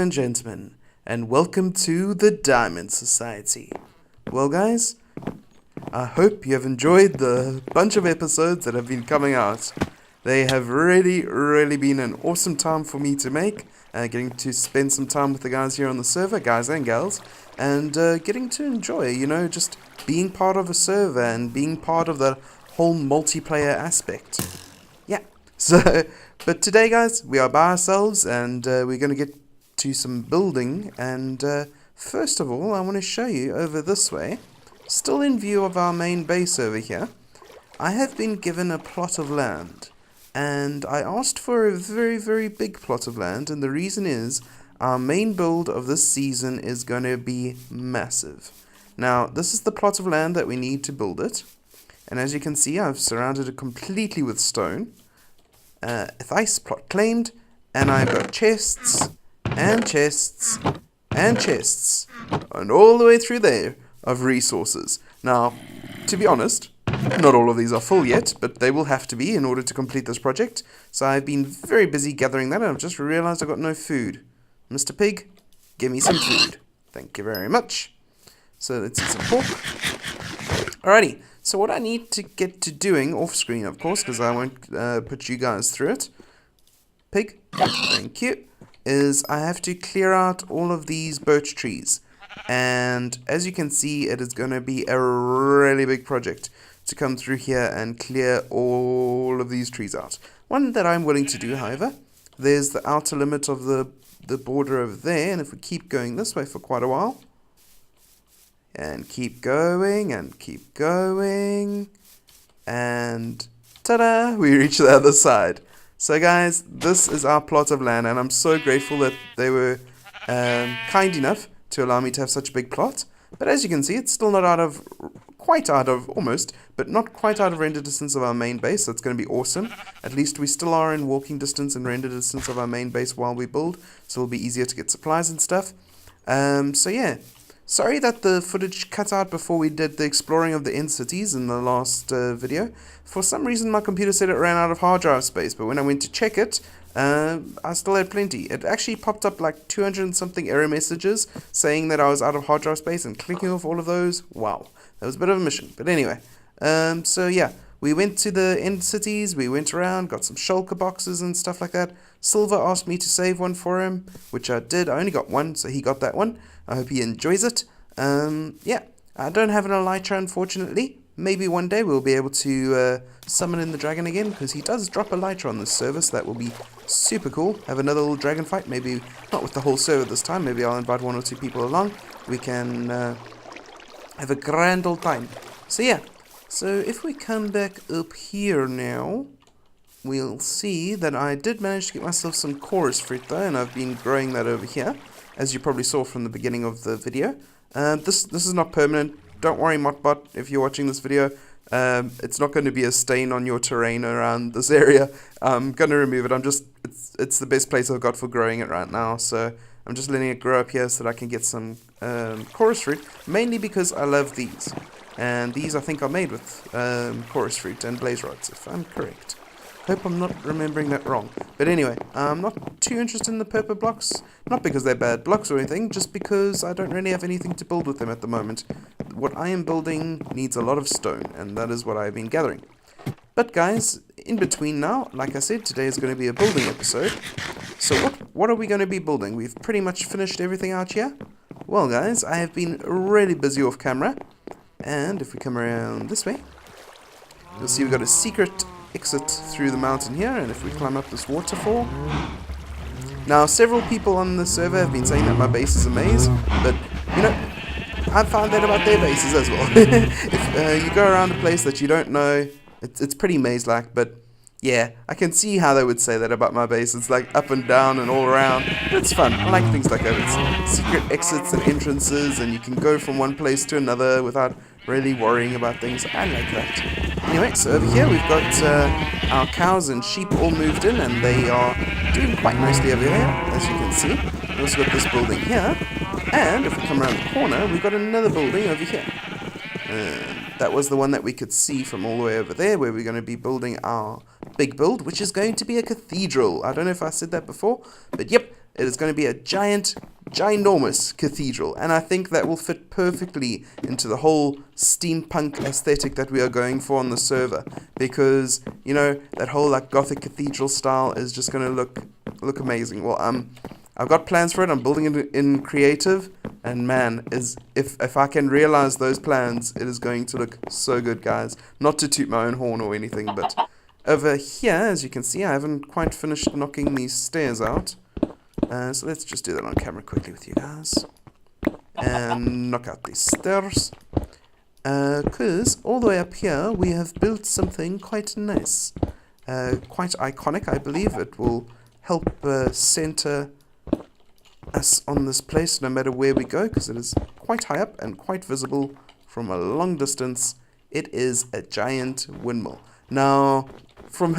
and gentlemen, and welcome to the Diamond Society. Well guys, I hope you have enjoyed the bunch of episodes that have been coming out. They have really been an awesome time for me to make, getting to spend some time with the guys here on the server, guys and gals, and getting to enjoy, just being part of a server and being part of the whole multiplayer aspect. Yeah, but today guys, we are by ourselves and we're going to get to some building, and first of all I want to show you over this way, still in view of our main base over here. I have been given a plot of land, and I asked for a very big plot of land, and the reason is our main build of this season is going to be massive. Now this is the plot of land that we need to build it, and as you can see I've surrounded it completely with stone. Ice plot claimed, and I've got chests and chests and chests and all the way through there of resources. Now, to be honest, not all of these are full yet, but they will have to be in order to complete this project. So I've been very busy gathering that, and I've just realized I've got no food. Mr. Pig, give me some food. Thank you very much. So let's eat some pork. Alrighty, so what I need to get to doing, off screen of course, because I won't put you guys through it. Pig, thank you. Is I have to clear out all of these birch trees, and as you can see it is going to be a really big project to come through here and clear all of these trees out. One that I'm willing to do, however, there's the outer limit of the border over there, and if we keep going this way for quite a while and keep going and keep going, and ta-da, we reach the other side. So guys, this is our plot of land, and I'm so grateful that they were kind enough to allow me to have such a big plot. But as you can see, it's still not quite out of render distance of our main base. That's going to be awesome. At least we still are in walking distance and render distance of our main base while we build, so it'll be easier to get supplies and stuff. So yeah, sorry that the footage cut out before we did the exploring of the end cities in the last video. For some reason my computer said it ran out of hard drive space, but when I went to check it, I still had plenty. It actually popped up like 200 and something error messages saying that I was out of hard drive space, and clicking off all of those, wow, that was a bit of a mission. But anyway, so yeah, we went to the end cities, we went around, got some shulker boxes and stuff like that. Silver asked me to save one for him, which I did. I only got one, so he got that one. I hope he enjoys it. Yeah, I don't have an elytra, unfortunately. Maybe one day we'll be able to summon in the dragon again, because he does drop elytra on this server, so that will be super cool. Have another little dragon fight, maybe not with the whole server this time. Maybe I'll invite one or two people along. We can have a grand old time. So yeah, so if we come back up here now, we'll see that I did manage to get myself some chorus fruit though, and I've been growing that over here, as you probably saw from the beginning of the video. This is not permanent. Don't worry, Motbot, if you're watching this video. It's not going to be a stain on your terrain around this area. I'm going to remove it. It's the best place I've got for growing it right now, so I'm just letting it grow up here so that I can get some chorus fruit, mainly because I love these. And these I think are made with chorus fruit and blaze rods, if I'm correct. Hope I'm not remembering that wrong. But anyway, I'm not too interested in the purple blocks. Not because they're bad blocks or anything, just because I don't really have anything to build with them at the moment. What I am building needs a lot of stone, and that is what I've been gathering. But guys, in between now, like I said, today is going to be a building episode. So what are we going to be building? We've pretty much finished everything out here. Well guys, I have been really busy off camera. And if we come around this way, you'll see we've got a secret exit through the mountain here, and if we climb up this waterfall. Now several people on the server have been saying that my base is a maze, but I've found that about their bases as well. If you go around a place that you don't know, it's pretty maze-like, but yeah, I can see how they would say that about my base. It's like up and down and all around. It's fun. I like things like that. It's secret exits and entrances, and you can go from one place to another without really worrying about things. I like that. Anyway, so over here we've got our cows and sheep all moved in, and they are doing quite nicely over here, as you can see. We've also got this building here, and if we come around the corner, we've got another building over here. That was the one that we could see from all the way over there, where we're going to be building our big build, which is going to be a cathedral. I don't know if I said that before, but yep, It is going to be a ginormous cathedral, and I think that will fit perfectly into the whole steampunk aesthetic that we are going for on the server, because you know that whole like Gothic cathedral style is just going to look amazing. Well, I've got plans for it. I'm building it in creative, and man, if I can realize those plans, it is going to look so good, guys. Not to toot my own horn or anything, but over here, as you can see, I haven't quite finished knocking these stairs out. So let's just do that on camera quickly with you guys. And knock out these stairs. Because all the way up here, we have built something quite nice. Quite iconic, I believe. It will help center us on this place no matter where we go, because it is quite high up and quite visible from a long distance. It is a giant windmill. Now,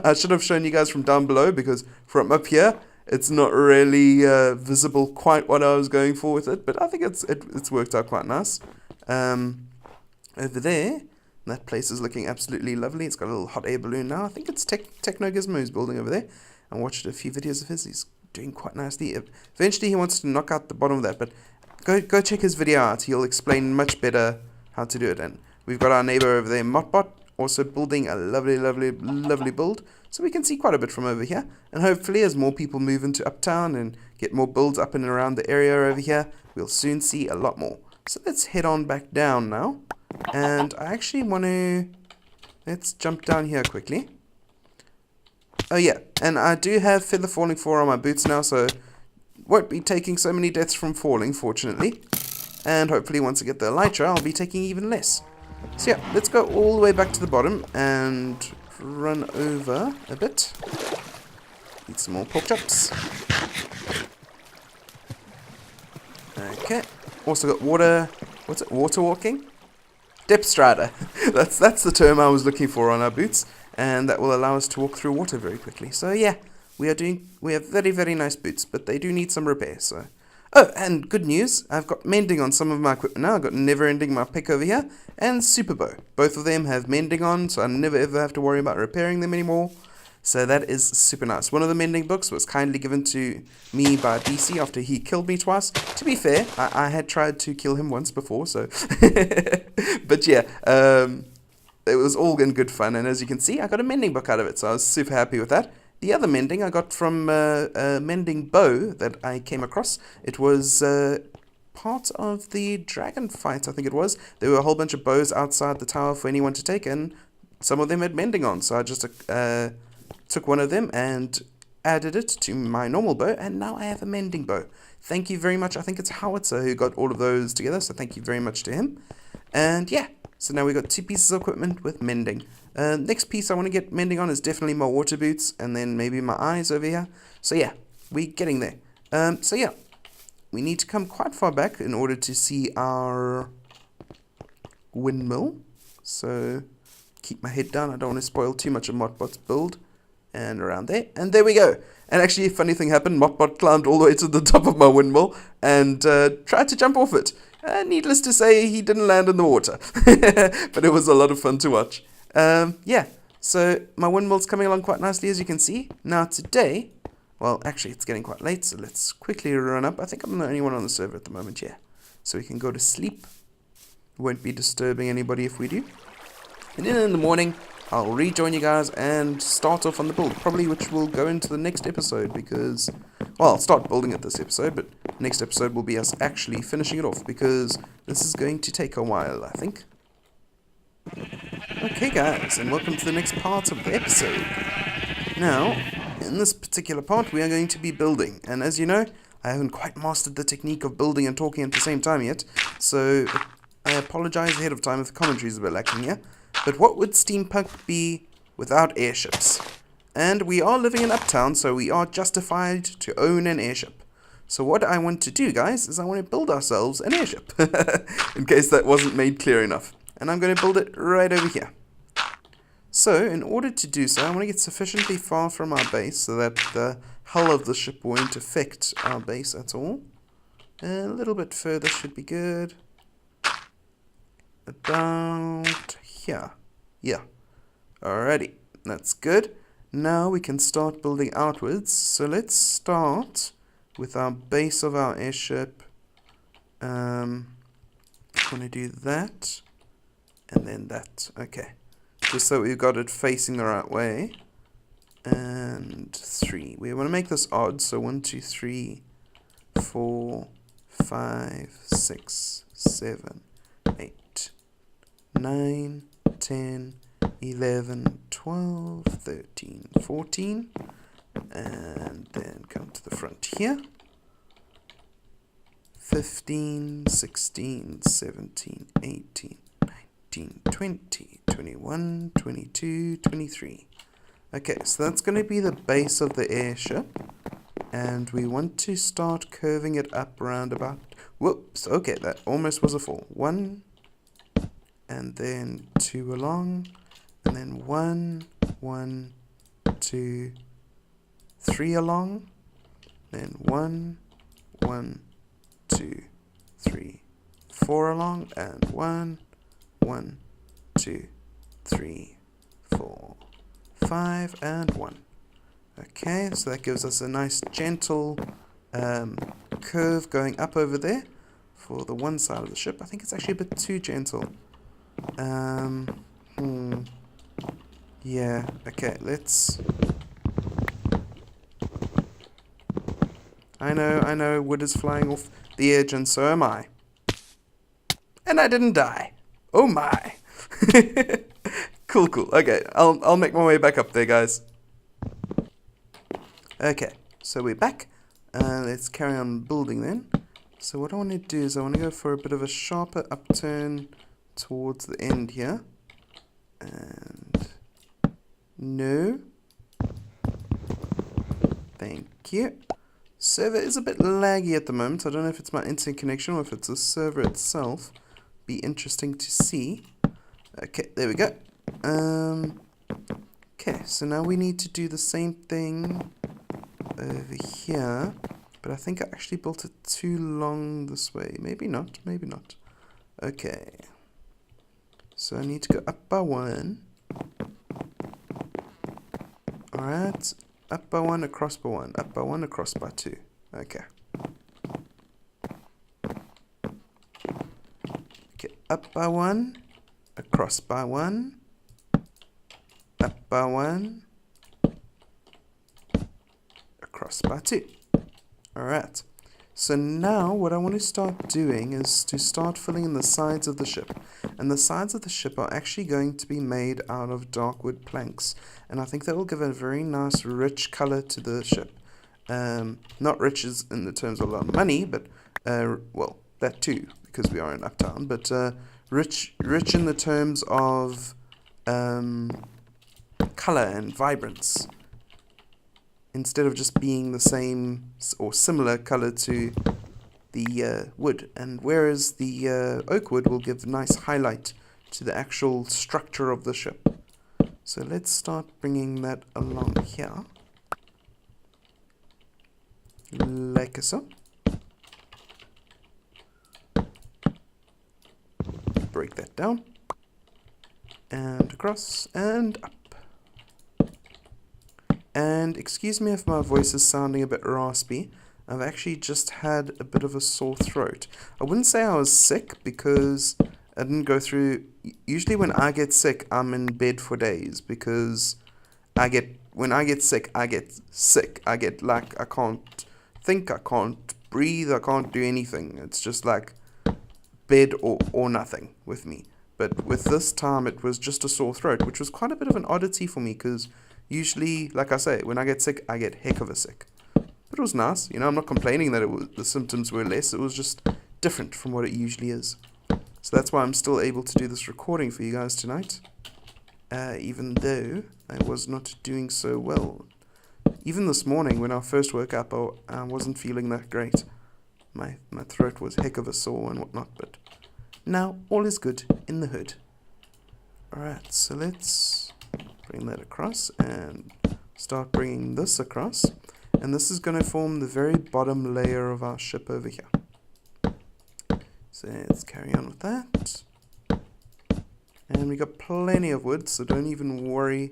I should have shown you guys from down below, because from up here, it's not really visible quite what I was going for with it, but I think it's worked out quite nice. Over there, that place is looking absolutely lovely. It's got a little hot air balloon now. I think it's Techno Gizmo's building over there. I watched a few videos of his. He's doing quite nicely. Eventually, he wants to knock out the bottom of that, but go check his video out. He'll explain much better how to do it. And we've got our neighbor over there, Motbot, also building a lovely build. So we can see quite a bit from over here. And hopefully, as more people move into Uptown and get more builds up and around the area over here, we'll soon see a lot more. So let's head on back down now. And I actually want to... Let's jump down here quickly. Oh yeah, and I do have Feather Falling 4 on my boots now, so won't be taking so many deaths from falling, fortunately. And hopefully once I get the Elytra, I'll be taking even less. So yeah, let's go all the way back to the bottom and run over a bit. Eat some more pork chops. Okay. Also got water... What's it? Water walking? Depth strider. That's the term I was looking for on our boots. And that will allow us to walk through water very quickly. So yeah, we have very nice boots, but they do need some repair. So, oh, and good news, I've got mending on some of my equipment now. I've got Never Ending, my pick over here, and Super Bow. Both of them have mending on, so I never ever have to worry about repairing them anymore. So that is super nice. One of the mending books was kindly given to me by DC after he killed me twice. To be fair, I had tried to kill him once before, so but yeah, it was all in good fun, and as you can see, I got a mending book out of it, so I was super happy with that. The other mending I got from a mending bow that I came across. It was part of the dragon fight, I think it was. There were a whole bunch of bows outside the tower for anyone to take, and some of them had mending on, so I just took one of them and added it to my normal bow, and now I have a mending bow. Thank you very much. I think it's Howitzer who got all of those together, so thank you very much to him. And yeah, so now we've got 2 pieces of equipment with mending. Next piece I want to get mending on is definitely my water boots, and then maybe my eyes over here. So yeah, we're getting there. So yeah, we need to come quite far back in order to see our windmill. So keep my head down. I don't want to spoil too much of Motbot's build. And around there. And there we go. And actually, a funny thing happened. Motbot climbed all the way to the top of my windmill and tried to jump off it. Needless to say, he didn't land in the water. But it was a lot of fun to watch. Yeah, so my windmill's coming along quite nicely, as you can see. Now today, well, actually, it's getting quite late, so let's quickly run up. I think I'm the only one on the server at the moment, yeah. So we can go to sleep. Won't be disturbing anybody if we do. And then in the morning, I'll rejoin you guys and start off on the build, probably which will go into the next episode because, well, I'll start building it this episode, but next episode will be us actually finishing it off because this is going to take a while, I think. Okay guys, and welcome to the next part of the episode. Now, in this particular part, we are going to be building, and as you know, I haven't quite mastered the technique of building and talking at the same time yet, so I apologize ahead of time if the commentary is a bit lacking here. But what would steampunk be without airships? And we are living in Uptown, so we are justified to own an airship. So what I want to do, guys, is I want to build ourselves an airship. In case that wasn't made clear enough. And I'm going to build it right over here. So, in order to do so, I want to get sufficiently far from our base so that the hull of the ship won't affect our base at all. A little bit further should be good. About here. Yeah. Alrighty. That's good. Now we can start building outwards. So let's start with our base of our airship. I'm going to do that, and then that. Okay, just so we've got it facing the right way. And 3. We want to make this odd, so 1, 2, 3, 4, 5, 6, 7, 8, 9, 10, 11, 12, 13, 14, and then come to the front here. 15, 16, 17, 18, 19, 20, 21, 22, 23. Okay, so that's going to be the base of the airship. And we want to start curving it up around about... Whoops, okay, that almost was a 4. 1, and then 2 along, and then 1, 1, 2, 3 along, then 1, 1, 2, 3, 4 along, and 1, 1, 2, 3, 4, 5, and 1. Okay, so that gives us a nice gentle curve going up over there for the one side of the ship. I think it's actually a bit too gentle. Yeah, okay, let's... I know, wood is flying off the edge, and so am I. And I didn't die. Oh my. Cool. Okay, I'll make my way back up there, guys. Okay, so we're back. Let's carry on building then. So what I want to do is I want to go for a bit of a sharper upturn towards the end here. And no. Thank you. Server is a bit laggy at the moment. I don't know if it's my internet connection or if it's the server itself. Be interesting to see. Okay, there we go. Okay, so now we need to do the same thing over here. But I think I actually built it too long this way. Maybe not. Okay. So I need to go up by 1. Alright. Up by 1, across by 1. Up by 1, across by 2. Okay. Okay, up by 1, across by 1, up by 1, across by 2. Alright. So now what I want to start doing is to start filling in the sides of the ship. And the sides of the ship are actually going to be made out of dark wood planks. And I think that will give a very nice rich color to the ship. Not rich as in the terms of a lot of money, but, well, that too, because we are in Uptown. But rich in the terms of color and vibrance. Instead of just being the same or similar color to the wood. And whereas the oak wood will give nice highlight to the actual structure of the ship. So let's start bringing that along here. Like so. Break that down. And across and up. And excuse me if my voice is sounding a bit raspy. I've actually just had a bit of a sore throat. I wouldn't say I was sick because I didn't go through... Usually when I get sick, I'm in bed for days because when I get sick, I get sick. I get like, I can't think, I can't breathe, I can't do anything. It's just like bed or nothing with me. But with this time, it was just a sore throat, which was quite a bit of an oddity for me because usually, like I say, when I get sick, I get heck of a sick. But it was nice. You know, I'm not complaining that the symptoms were less. It was just different from what it usually is. So that's why I'm still able to do this recording for you guys tonight. Even though I was not doing so well. Even this morning, when I first woke up, I wasn't feeling that great. My throat was heck of a sore and whatnot. But now, all is good in the hood. Alright, so let's bring that across and start bringing this across. And this is going to form the very bottom layer of our ship over here. So let's carry on with that. And we got plenty of wood, so don't even worry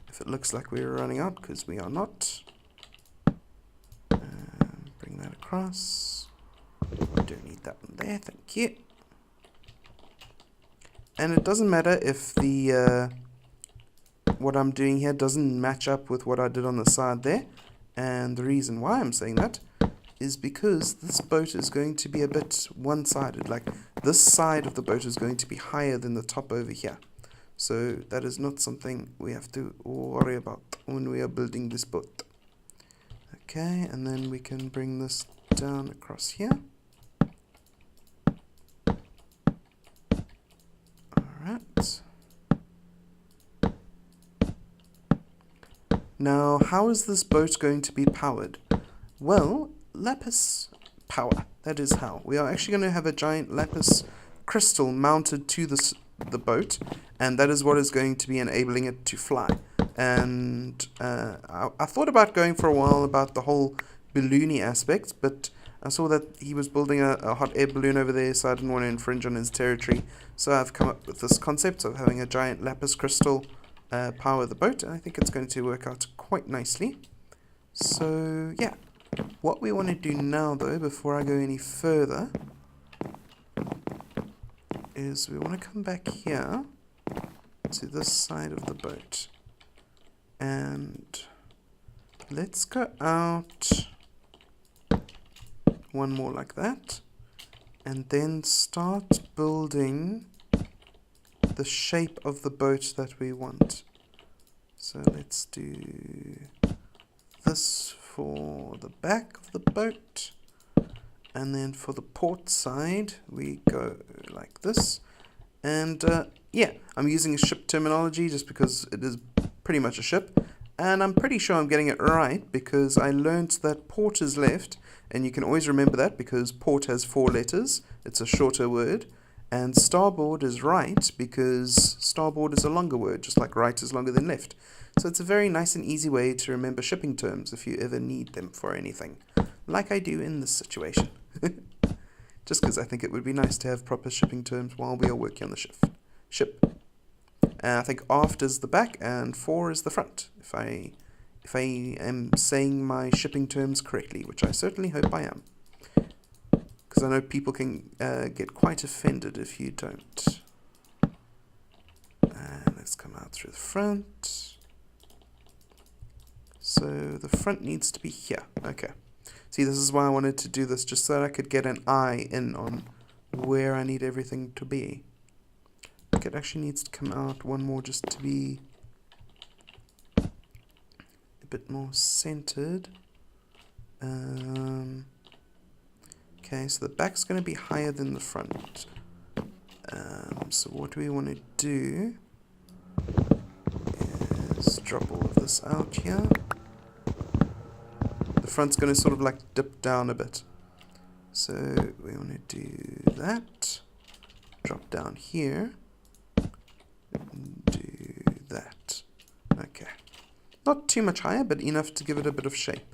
if it looks like we're running out, because we are not. Bring across. Don't need that one there, thank you. And it doesn't matter if the what I'm doing here doesn't match up with what I did on the side there. And the reason why I'm saying that is because this boat is going to be a bit one-sided. Like, this side of the boat is going to be higher than the top over here. So that is not something we have to worry about when we are building this boat. Okay, and then we can bring this down across here. Alright. Now, how is this boat going to be powered? Well, lapis power. That is how. We are actually going to have a giant lapis crystal mounted to the boat, and that is what is going to be enabling it to fly. And I thought about going for a while about the whole balloony aspect, but I saw that he was building a hot air balloon over there, so I didn't want to infringe on his territory. So I've come up with this concept of having a giant lapis crystal power the boat, and I think it's going to work out quite nicely. So yeah, what we want to do now though, before I go any further, is we want to come back here to this side of the boat, and let's go out one more like that, and then start building the shape of the boat that we want. So let's do this for the back of the boat, and then for the port side we go like this. And yeah, I'm using a ship terminology just because it is pretty much a ship, and I'm pretty sure I'm getting it right because I learned that port is left, and you can always remember that because port has 4 letters, it's a shorter word, and starboard is right because starboard is a longer word, just like right is longer than left. So it's a very nice and easy way to remember shipping terms if you ever need them for anything, like I do in this situation. Just because I think it would be nice to have proper shipping terms while we are working on the ship. I think aft is the back and fore is the front, if I am saying my shipping terms correctly, which I certainly hope I am. Because I know people can get quite offended if you don't. And let's come out through the front. So the front needs to be here. Okay. See, this is why I wanted to do this, just so that I could get an eye in on where I need everything to be. I think it actually needs to come out one more just to be a bit more centered. Okay, so the back's going to be higher than the front. So what we want to do is drop all of this out here. The front's going to sort of like dip down a bit. So we want to do that. Drop down here. And do that. Okay. Not too much higher, but enough to give it a bit of shape.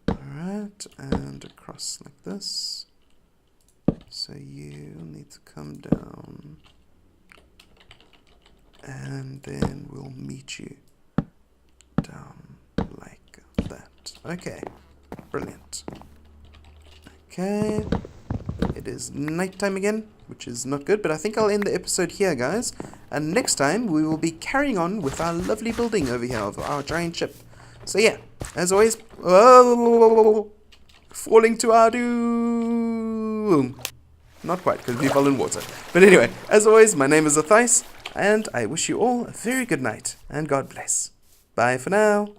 Alright, and across like this. So you need to come down. And then we'll meet you down like that. Okay, brilliant. Okay, it is nighttime again, which is not good, but I think I'll end the episode here, guys. And next time, we will be carrying on with our lovely building over here of our giant ship. So yeah, as always, falling to our doom. Not quite, because we fell in water. But anyway, as always, my name is Athais, and I wish you all a very good night, and God bless. Bye for now.